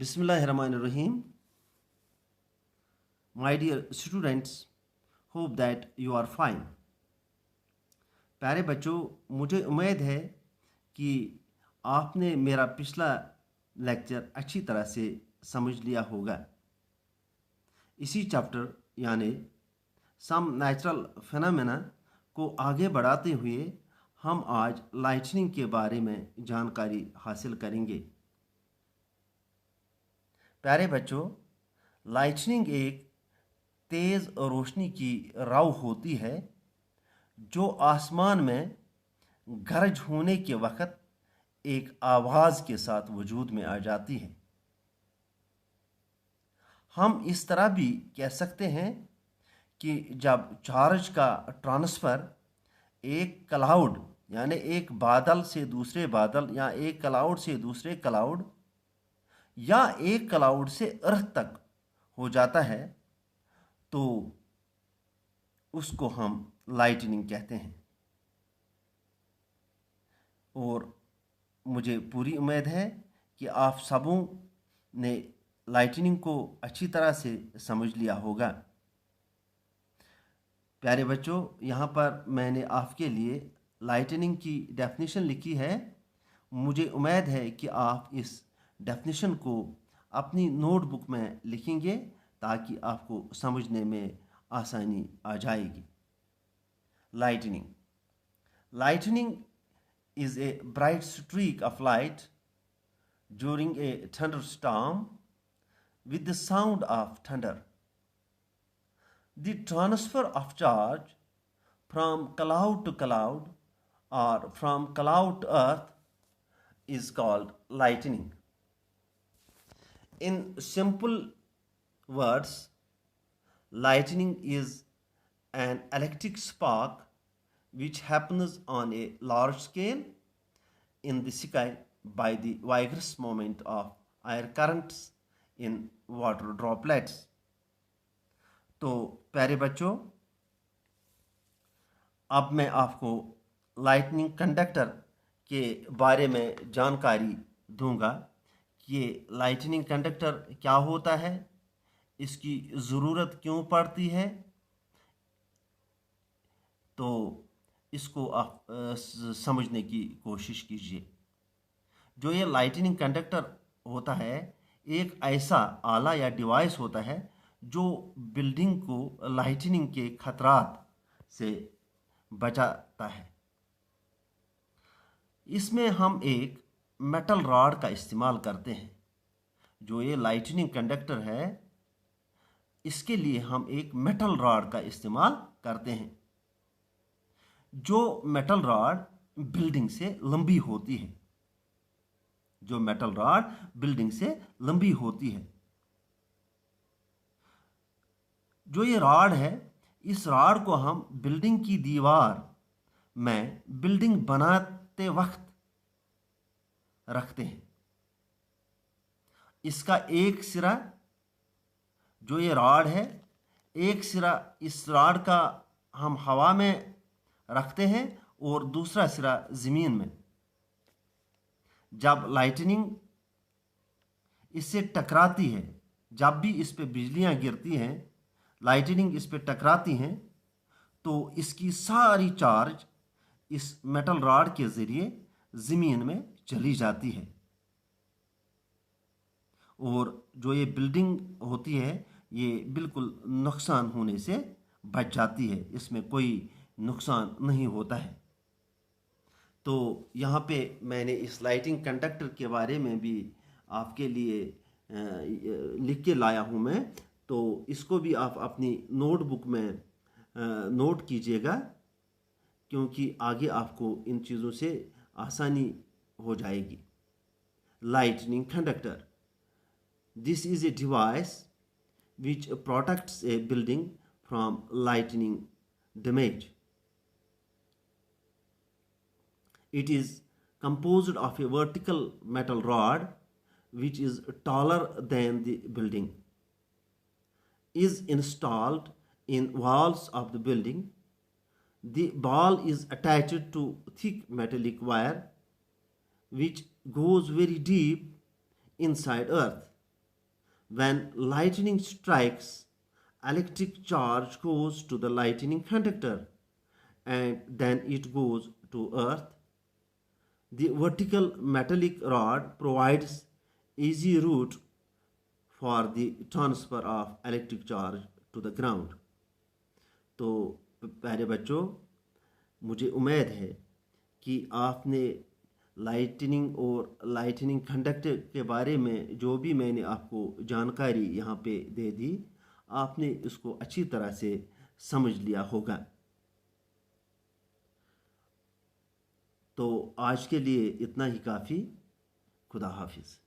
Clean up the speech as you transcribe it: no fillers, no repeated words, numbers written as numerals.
Bismillahirrahmanirrahim. My dear students, hope that you are fine. प्यारे बच्चों, मुझे उम्मीद है कि आपने मेरा पिछला लेक्चर अच्छी तरह से समझ लिया होगा। इसी चैप्टर यानी सम नेचुरल फिनोमेना को आगे बढ़ाते हुए हम आज लाइटनिंग के बारे में जानकारी हासिल करेंगे। प्यारे बच्चों, लाइटनिंग एक तेज़ रोशनी की राव होती है जो आसमान में गरज होने के वक़्त एक आवाज़ के साथ वजूद में आ जाती है। हम इस तरह भी कह सकते हैं कि जब चार्ज का ट्रांसफ़र एक क्लाउड यानी एक बादल से दूसरे बादल या एक क्लाउड से दूसरे क्लाउड या एक क्लाउड से अर्थ तक हो जाता है तो उसको हम लाइटनिंग कहते हैं। और मुझे पूरी उम्मीद है कि आप सबों ने लाइटनिंग को अच्छी तरह से समझ लिया होगा। प्यारे बच्चों, यहाँ पर मैंने आपके लिए लाइटनिंग की डेफिनेशन लिखी है। मुझे उम्मीद है कि आप इस डेफिनेशन को अपनी नोटबुक में लिखेंगे ताकि आपको समझने में आसानी आ जाएगी। Lightning is a bright streak of light during a thunderstorm with the sound of thunder. The transfer of charge from cloud to cloud or from cloud to earth is called lightning. In simple words, lightning is an electric spark which happens on a large scale in the sky by the vigorous movement of air currents in water droplets. तो प्यारे बच्चों, अब मैं आपको lightning conductor के बारे में जानकारी दूंगा कि लाइटनिंग कंडक्टर क्या होता है, इसकी ज़रूरत क्यों पड़ती है। तो इसको आप समझने की कोशिश कीजिए। जो ये लाइटनिंग कंडक्टर होता है एक ऐसा आला या डिवाइस होता है जो बिल्डिंग को लाइटनिंग के खतरात से बचाता है। इसमें हम एक मेटल रॉड का इस्तेमाल करते हैं। जो ये लाइटनिंग कंडक्टर है इसके लिए हम एक मेटल रॉड का इस्तेमाल करते हैं। जो मेटल रॉड बिल्डिंग से लंबी होती है जो ये रॉड है, इस रॉड को हम बिल्डिंग की दीवार में बिल्डिंग बनाते वक्त रखते हैं। इसका एक सिरा जो ये रॉड है, एक सिरा इस रॉड का हम हवा में रखते हैं और दूसरा सिरा ज़मीन में। जब लाइटनिंग इससे टकराती है, जब भी इस पे बिजलियां गिरती हैं, लाइटनिंग इस पे टकराती हैं तो इसकी सारी चार्ज इस मेटल रॉड के ज़रिए ज़मीन में चली जाती है और जो ये बिल्डिंग होती है ये बिल्कुल नुकसान होने से बच जाती है, इसमें कोई नुकसान नहीं होता है। तो यहाँ पे मैंने इस लाइटिंग कंडक्टर के बारे में भी आपके लिए लिख के लाया हूँ मैं, तो इसको भी आप अपनी नोटबुक में नोट कीजिएगा क्योंकि आगे आपको इन चीज़ों से आसानी हो जाएगी। Lightning conductor, this is a device which protects a building from lightning damage. It is composed of a vertical metal rod which is taller than the building, is installed in walls of the building. The ball is attached to thick metallic wire which goes very deep inside earth. When lightning strikes, electric charge goes to the lightning conductor and then it goes to earth. The vertical metallic rod provides easy route for the transfer of electric charge to the ground. तो प्यारे बच्चों, मुझे उम्मीद है कि आपने lightning और lightning conductor के बारे में जो भी मैंने आपको जानकारी यहाँ पे दे दी, आपने इसको अच्छी तरह से समझ लिया होगा। तो आज के लिए इतना ही काफ़ी। खुदा हाफिज़।